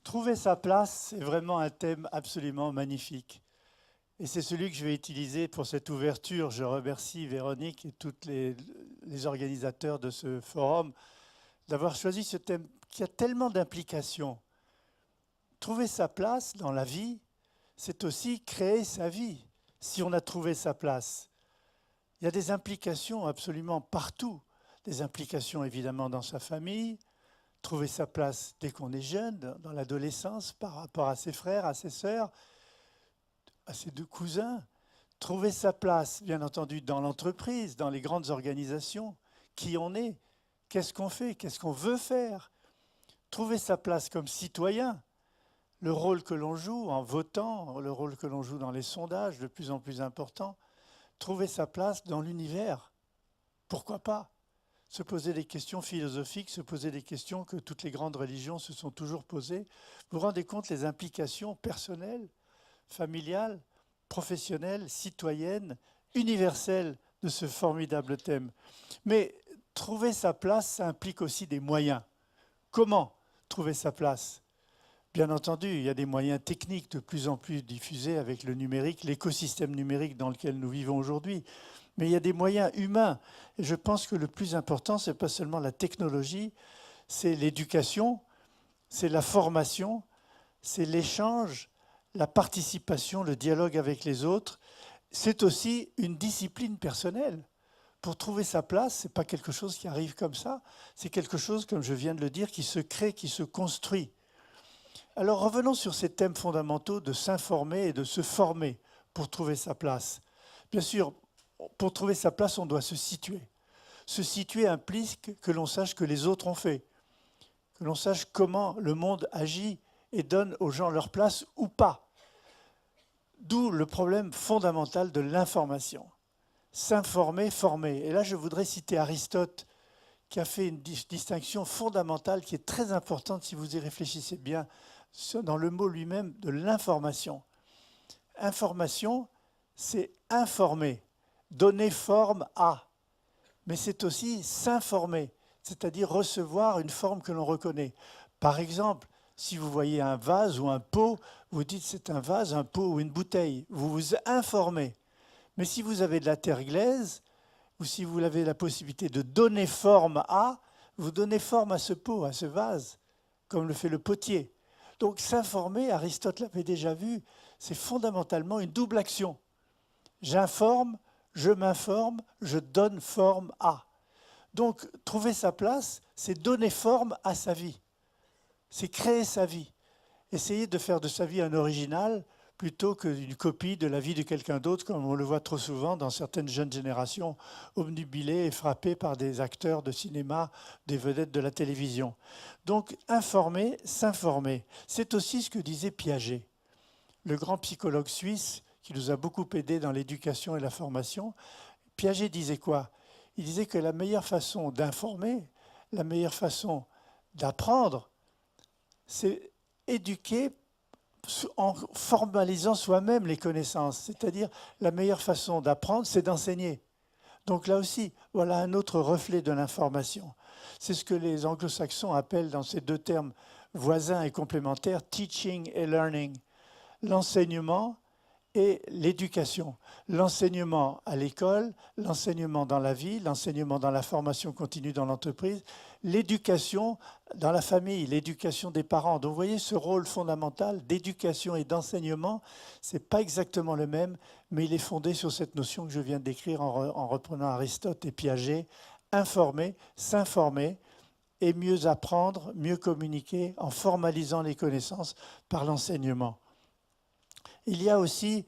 Trouver sa place est vraiment un thème absolument magnifique. Et c'est celui que je vais utiliser pour cette ouverture. Je remercie Véronique et tous les organisateurs de ce forum d'avoir choisi ce thème qui a tellement d'implications. Trouver sa place dans la vie, c'est aussi créer sa vie, si on a trouvé sa place. Il y a des implications absolument partout. Des implications évidemment dans sa famille, trouver sa place dès qu'on est jeune, dans l'adolescence, par rapport à ses frères, à ses sœurs, à ses deux cousins. Trouver sa place, bien entendu, dans l'entreprise, dans les grandes organisations, qui on est, qu'est-ce qu'on fait, qu'est-ce qu'on veut faire. Trouver sa place comme citoyen, le rôle que l'on joue en votant, le rôle que l'on joue dans les sondages, de plus en plus important. Trouver sa place dans l'univers, pourquoi pas? Se poser des questions philosophiques, se poser des questions que toutes les grandes religions se sont toujours posées. Vous vous rendez compte les implications personnelles, familiales, professionnelles, citoyennes, universelles de ce formidable thème. Mais trouver sa place, ça implique aussi des moyens. Comment trouver sa place? Bien entendu, il y a des moyens techniques de plus en plus diffusés avec le numérique, l'écosystème numérique dans lequel nous vivons aujourd'hui. Mais il y a des moyens humains. Et je pense que le plus important, ce n'est pas seulement la technologie, c'est l'éducation, c'est la formation, c'est l'échange, la participation, le dialogue avec les autres. C'est aussi une discipline personnelle. Pour trouver sa place, ce n'est pas quelque chose qui arrive comme ça. C'est quelque chose, comme je viens de le dire, qui se crée, qui se construit. Alors revenons sur ces thèmes fondamentaux de s'informer et de se former pour trouver sa place. Bien sûr, pour trouver sa place, on doit se situer. Se situer implique que l'on sache que les autres ont fait, que l'on sache comment le monde agit et donne aux gens leur place ou pas. D'où le problème fondamental de l'information. S'informer, former. Et là, je voudrais citer Aristote, qui a fait une distinction fondamentale qui est très importante si vous y réfléchissez bien, dans le mot lui-même de l'information. Information, c'est informer, donner forme à, mais c'est aussi s'informer, c'est-à-dire recevoir une forme que l'on reconnaît. Par exemple, si vous voyez un vase ou un pot, vous dites c'est un vase, un pot ou une bouteille. Vous vous informez. Mais si vous avez de la terre glaise, ou si vous avez la possibilité de donner forme à, vous donnez forme à ce pot, à ce vase, comme le fait le potier. Donc s'informer, Aristote l'avait déjà vu, c'est fondamentalement une double action. J'informe, je m'informe, je donne forme à. Donc trouver sa place, c'est donner forme à sa vie. C'est créer sa vie. Essayer de faire de sa vie un original plutôt qu'une copie de la vie de quelqu'un d'autre, comme on le voit trop souvent dans certaines jeunes générations, obnubilées et frappées par des acteurs de cinéma, des vedettes de la télévision. Donc informer, s'informer. C'est aussi ce que disait Piaget, le grand psychologue suisse qui nous a beaucoup aidés dans l'éducation et la formation. Piaget disait quoi? Il disait que la meilleure façon d'informer, la meilleure façon d'apprendre, c'est éduquer en formalisant soi-même les connaissances. C'est-à-dire, la meilleure façon d'apprendre, c'est d'enseigner. Donc là aussi, voilà un autre reflet de l'information. C'est ce que les anglo-saxons appellent, dans ces deux termes voisins et complémentaires, teaching et learning. L'enseignement et l'éducation. L'enseignement à l'école, l'enseignement dans la vie, l'enseignement dans la formation continue dans l'entreprise, l'éducation dans la famille, l'éducation des parents. Donc vous voyez ce rôle fondamental d'éducation et d'enseignement, ce n'est pas exactement le même, mais il est fondé sur cette notion que je viens de décrire en reprenant Aristote et Piaget, informer, s'informer et mieux apprendre, mieux communiquer en formalisant les connaissances par l'enseignement. Il y a aussi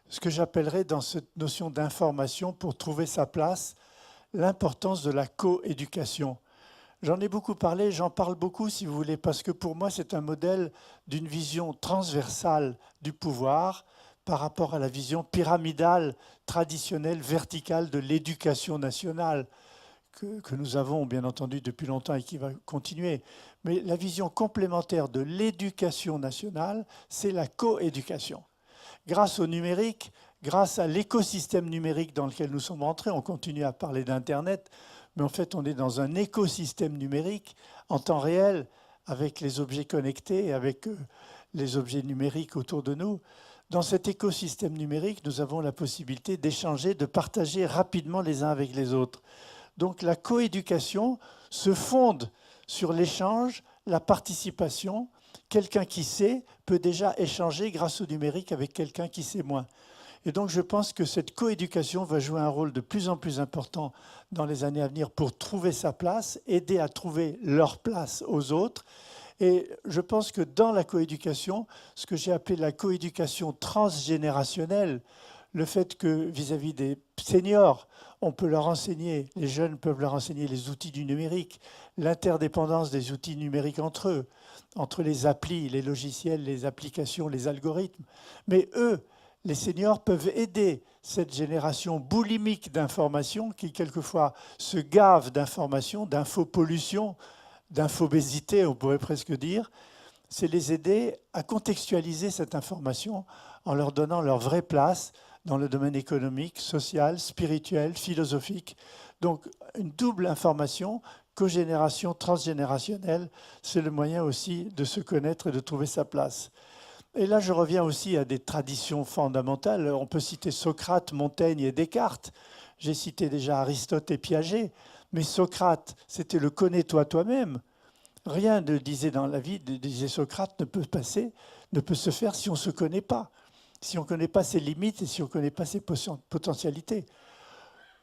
ce que j'appellerais dans cette notion d'information pour trouver sa place, l'importance de la coéducation. J'en ai beaucoup parlé, j'en parle beaucoup si vous voulez, parce que pour moi c'est un modèle d'une vision transversale du pouvoir par rapport à la vision pyramidale, traditionnelle, verticale de l'éducation nationale que nous avons bien entendu depuis longtemps et qui va continuer. Mais la vision complémentaire de l'éducation nationale, c'est la coéducation. Grâce au numérique, grâce à l'écosystème numérique dans lequel nous sommes entrés, on continue à parler d'Internet, mais en fait on est dans un écosystème numérique en temps réel avec les objets connectés et avec les objets numériques autour de nous. Dans cet écosystème numérique, nous avons la possibilité d'échanger, de partager rapidement les uns avec les autres. Donc la coéducation se fonde sur l'échange, la participation. Quelqu'un qui sait peut déjà échanger grâce au numérique avec quelqu'un qui sait moins. Et donc je pense que cette coéducation va jouer un rôle de plus en plus important dans les années à venir pour trouver sa place, aider à trouver leur place aux autres. Et je pense que dans la coéducation, ce que j'ai appelé la coéducation transgénérationnelle, le fait que vis-à-vis des seniors, on peut leur enseigner, les jeunes peuvent leur enseigner les outils du numérique, l'interdépendance des outils numériques entre eux, entre les applis, les logiciels, les applications, les algorithmes. Mais eux, les seniors peuvent aider cette génération boulimique d'informations qui, quelquefois, se gave d'informations, d'infopollution, d'infobésité, on pourrait presque dire. C'est les aider à contextualiser cette information en leur donnant leur vraie place dans le domaine économique, social, spirituel, philosophique. Donc, une double information, cogénération, transgénérationnelle, c'est le moyen aussi de se connaître et de trouver sa place. Et là, je reviens aussi à des traditions fondamentales. On peut citer Socrate, Montaigne et Descartes. J'ai cité déjà Aristote et Piaget. Mais Socrate, c'était le connais-toi toi-même. Rien ne disait dans la vie, disait Socrate, ne peut se faire si on ne se connaît pas. Si on ne connaît pas ses limites et si on ne connaît pas ses potentialités.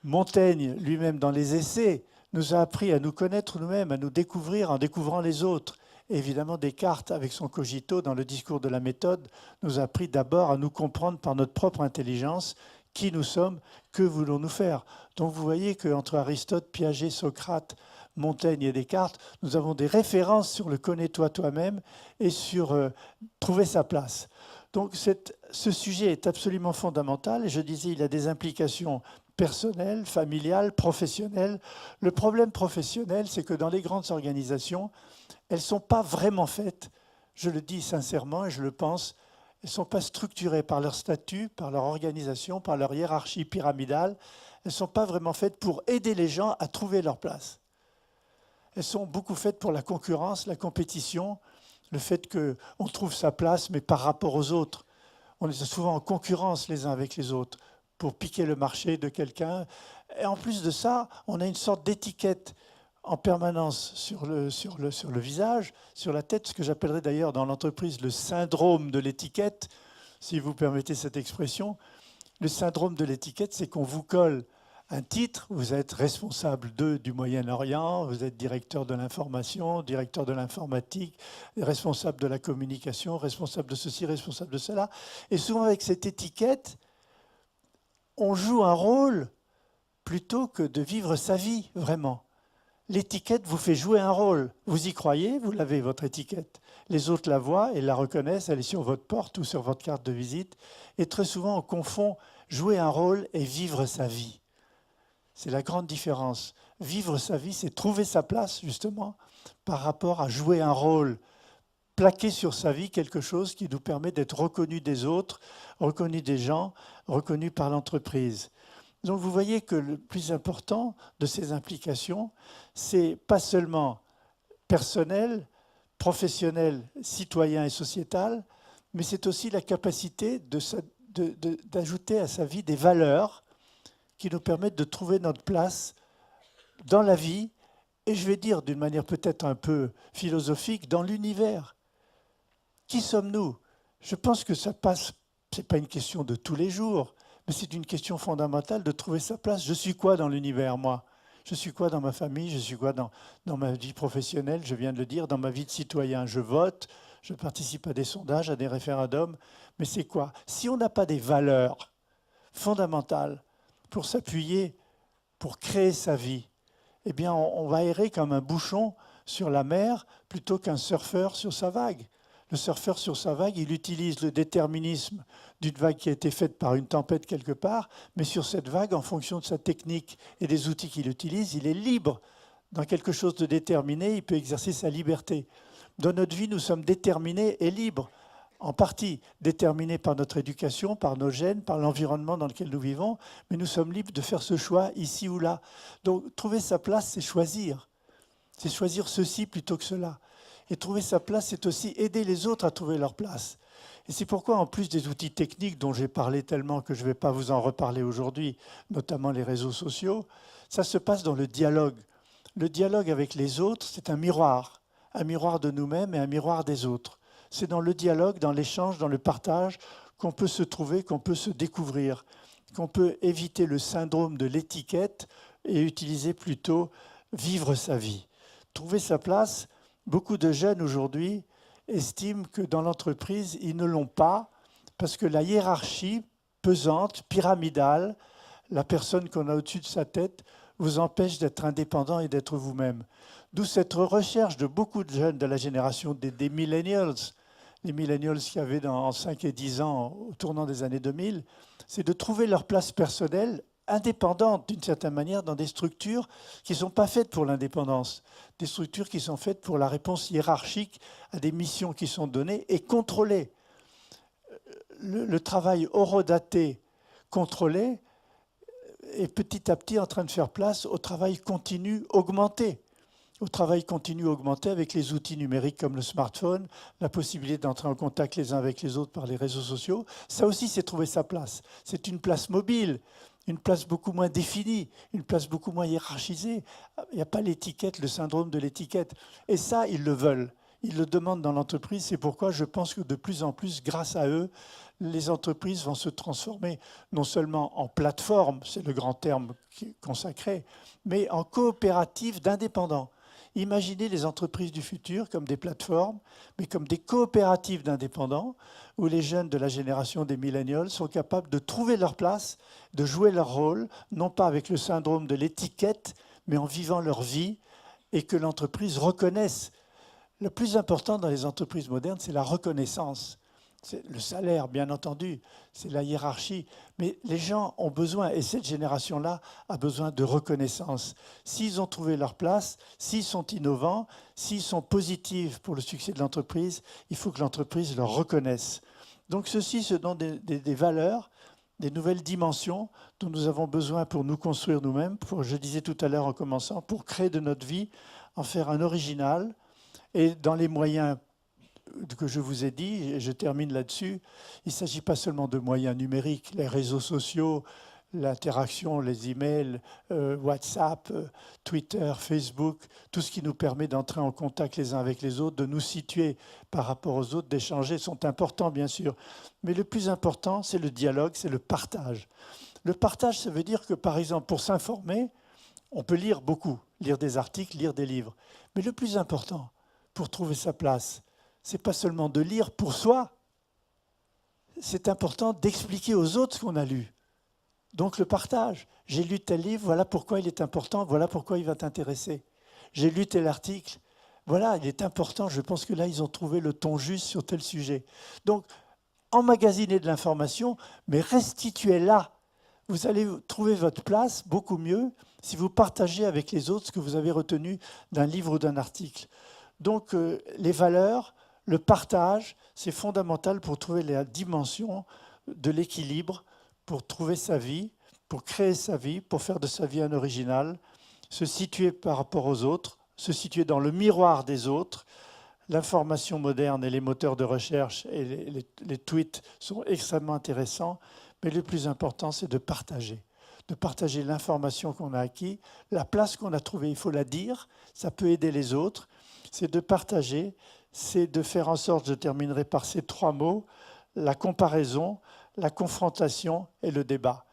Montaigne, lui-même, dans les essais, nous a appris à nous connaître nous-mêmes, à nous découvrir en découvrant les autres. Et évidemment, Descartes, avec son cogito, dans le discours de la méthode, nous a appris d'abord à nous comprendre par notre propre intelligence qui nous sommes, que voulons-nous faire. Donc vous voyez qu'entre Aristote, Piaget, Socrate, Montaigne et Descartes, nous avons des références sur le connais-toi toi-même et sur trouver sa place. Donc ce sujet est absolument fondamental. Et je disais, il a des implications personnelles, familiales, professionnelles. Le problème professionnel, c'est que dans les grandes organisations, elles ne sont pas vraiment faites, je le dis sincèrement et je le pense, elles ne sont pas structurées par leur statut, par leur organisation, par leur hiérarchie pyramidale. Elles ne sont pas vraiment faites pour aider les gens à trouver leur place. Elles sont beaucoup faites pour la concurrence, la compétition, le fait qu'on trouve sa place, mais par rapport aux autres. On est souvent en concurrence les uns avec les autres pour piquer le marché de quelqu'un. Et en plus de ça, on a une sorte d'étiquette en permanence sur le visage, sur la tête, ce que j'appellerais d'ailleurs dans l'entreprise le syndrome de l'étiquette, si vous permettez cette expression. Le syndrome de l'étiquette, c'est qu'on vous colle un titre, vous êtes responsable du Moyen-Orient, vous êtes directeur de l'information, directeur de l'informatique, responsable de la communication, responsable de ceci, responsable de cela. Et souvent avec cette étiquette, on joue un rôle plutôt que de vivre sa vie, vraiment. L'étiquette vous fait jouer un rôle. Vous y croyez, vous l'avez, votre étiquette. Les autres la voient et la reconnaissent, elle est sur votre porte ou sur votre carte de visite. Et très souvent, on confond jouer un rôle et vivre sa vie. C'est la grande différence. Vivre sa vie, c'est trouver sa place, justement, par rapport à jouer un rôle, plaquer sur sa vie quelque chose qui nous permet d'être reconnu des autres, reconnu des gens, reconnu par l'entreprise. Donc vous voyez que le plus important de ces implications, c'est pas seulement personnel, professionnel, citoyen et sociétal, mais c'est aussi la capacité d'ajouter à sa vie des valeurs qui nous permettent de trouver notre place dans la vie, et je vais dire d'une manière peut-être un peu philosophique, dans l'univers. Qui sommes-nous? Je pense que ça passe, ce n'est pas une question de tous les jours, mais c'est une question fondamentale de trouver sa place. Je suis quoi dans l'univers, moi? Je suis quoi dans ma famille? Je suis quoi dans ma vie professionnelle? Je viens de le dire, dans ma vie de citoyen. Je vote, je participe à des sondages, à des référendums, mais c'est quoi? Si on n'a pas des valeurs fondamentales pour s'appuyer, pour créer sa vie, eh bien on va errer comme un bouchon sur la mer plutôt qu'un surfeur sur sa vague. Le surfeur sur sa vague, il utilise le déterminisme d'une vague qui a été faite par une tempête quelque part, mais sur cette vague, en fonction de sa technique et des outils qu'il utilise, il est libre. Dans quelque chose de déterminé, il peut exercer sa liberté. Dans notre vie, nous sommes déterminés et libres, en partie déterminés par notre éducation, par nos gènes, par l'environnement dans lequel nous vivons, mais nous sommes libres de faire ce choix ici ou là. Donc trouver sa place, c'est choisir. C'est choisir ceci plutôt que cela. Et trouver sa place, c'est aussi aider les autres à trouver leur place. Et c'est pourquoi, en plus des outils techniques dont j'ai parlé tellement que je ne vais pas vous en reparler aujourd'hui, notamment les réseaux sociaux, ça se passe dans le dialogue. Le dialogue avec les autres, c'est un miroir de nous-mêmes et un miroir des autres. C'est dans le dialogue, dans l'échange, dans le partage qu'on peut se trouver, qu'on peut se découvrir, qu'on peut éviter le syndrome de l'étiquette et utiliser plutôt vivre sa vie. Trouver sa place, beaucoup de jeunes aujourd'hui estiment que dans l'entreprise, ils ne l'ont pas parce que la hiérarchie pesante, pyramidale, la personne qu'on a au-dessus de sa tête, vous empêche d'être indépendant et d'être vous-même. D'où cette recherche de beaucoup de jeunes de la génération des millennials, les millennials qui avaient en 5 et 10 ans au tournant des années 2000, c'est de trouver leur place personnelle indépendante d'une certaine manière dans des structures qui ne sont pas faites pour l'indépendance, des structures qui sont faites pour la réponse hiérarchique à des missions qui sont données et contrôlées. Le travail horodaté contrôlé est petit à petit en train de faire place au travail continu augmenté. Au travail continu augmenté avec les outils numériques comme le smartphone, la possibilité d'entrer en contact les uns avec les autres par les réseaux sociaux. Ça aussi, c'est trouver sa place. C'est une place mobile, une place beaucoup moins définie, une place beaucoup moins hiérarchisée. Il n'y a pas l'étiquette, le syndrome de l'étiquette. Et ça, ils le veulent. Ils le demandent dans l'entreprise. C'est pourquoi je pense que de plus en plus, grâce à eux, les entreprises vont se transformer non seulement en plateforme, c'est le grand terme consacré, mais en coopérative d'indépendants. Imaginez les entreprises du futur comme des plateformes, mais comme des coopératives d'indépendants, où les jeunes de la génération des millennials sont capables de trouver leur place, de jouer leur rôle, non pas avec le syndrome de l'étiquette, mais en vivant leur vie, et que l'entreprise reconnaisse. Le plus important dans les entreprises modernes, c'est la reconnaissance. C'est le salaire, bien entendu, c'est la hiérarchie. Mais les gens ont besoin, et cette génération-là a besoin de reconnaissance. S'ils ont trouvé leur place, s'ils sont innovants, s'ils sont positifs pour le succès de l'entreprise, il faut que l'entreprise leur reconnaisse. Donc ceci, ce sont des valeurs, des nouvelles dimensions dont nous avons besoin pour nous construire nous-mêmes, pour, je disais tout à l'heure en commençant, pour créer de notre vie, en faire un original, et dans les moyens que je vous ai dit, et je termine là-dessus, il ne s'agit pas seulement de moyens numériques, les réseaux sociaux, l'interaction, les emails, WhatsApp, Twitter, Facebook, tout ce qui nous permet d'entrer en contact les uns avec les autres, de nous situer par rapport aux autres, d'échanger, sont importants bien sûr. Mais le plus important, c'est le dialogue, c'est le partage. Le partage, ça veut dire que par exemple, pour s'informer, on peut lire beaucoup, lire des articles, lire des livres. Mais le plus important, pour trouver sa place, c'est pas seulement de lire pour soi, c'est important d'expliquer aux autres ce qu'on a lu. Donc le partage. J'ai lu tel livre, voilà pourquoi il est important, voilà pourquoi il va t'intéresser. J'ai lu tel article, voilà, il est important, je pense que là, ils ont trouvé le ton juste sur tel sujet. Donc, emmagasiner de l'information, mais restituez-la. Vous allez trouver votre place beaucoup mieux si vous partagez avec les autres ce que vous avez retenu d'un livre ou d'un article. Donc, les valeurs, le partage, c'est fondamental pour trouver la dimension de l'équilibre, pour trouver sa vie, pour créer sa vie, pour faire de sa vie un original, se situer par rapport aux autres, se situer dans le miroir des autres. L'information moderne et les moteurs de recherche et les tweets sont extrêmement intéressants, mais le plus important, c'est de partager l'information qu'on a acquise, la place qu'on a trouvée, il faut la dire, ça peut aider les autres, c'est de partager, c'est de faire en sorte, je terminerai par ces 3 mots, la comparaison, la confrontation et le débat.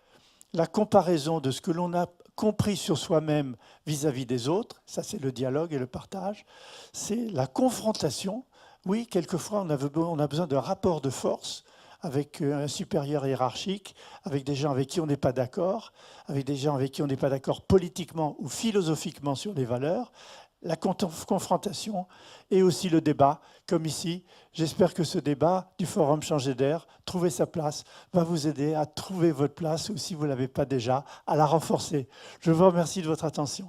La comparaison de ce que l'on a compris sur soi-même vis-à-vis des autres, ça c'est le dialogue et le partage, c'est la confrontation. Oui, quelquefois on a besoin d'un rapport de force avec un supérieur hiérarchique, avec des gens avec qui on n'est pas d'accord, avec des gens avec qui on n'est pas d'accord politiquement ou philosophiquement sur les valeurs, la confrontation et aussi le débat, comme ici. J'espère que ce débat du Forum Changer d'air, trouver sa place, va vous aider à trouver votre place ou si vous ne l'avez pas déjà, à la renforcer. Je vous remercie de votre attention.